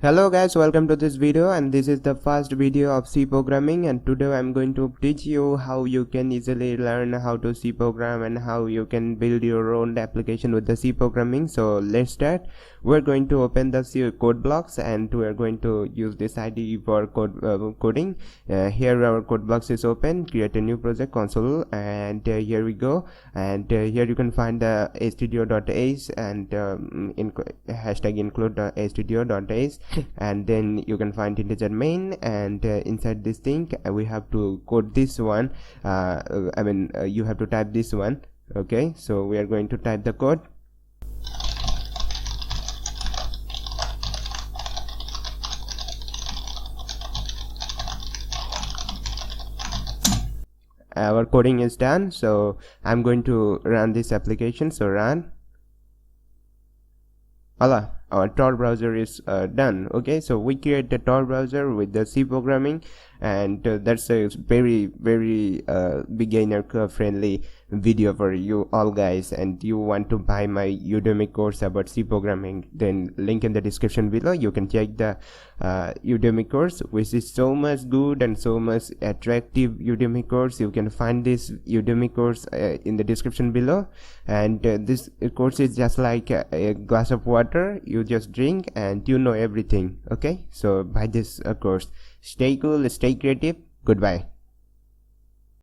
Hello guys, welcome to this video, and this is the first video of C programming, and today I'm going to teach you how you can easily learn how to C program and how you can build your own application with the C programming. So let's start. We're going to open the C code blocks and we're going to use this IDE for coding. Here our code blocks is open. Create a new project, console, and here we go. And here you can find the studio.h and hashtag include studio.h. And then you can find integer main, and inside this thing we have to code this one. You have to type this one. Okay, so we are going to type the code. Our coding is done, so I'm going to run this application. So run. Voila, our Tor browser is done. Okay, so we create the Tor browser with the C programming, and that's a very beginner friendly video for you all guys. And you want to buy my Udemy course about C programming, then link in the description below. You can check the Udemy course, which is so much good and so much attractive Udemy course. You can find this Udemy course in the description below. And this course is just like a glass of water. You just drink and you know everything. Okay, so buy this course. Stay cool, stay creative. Goodbye.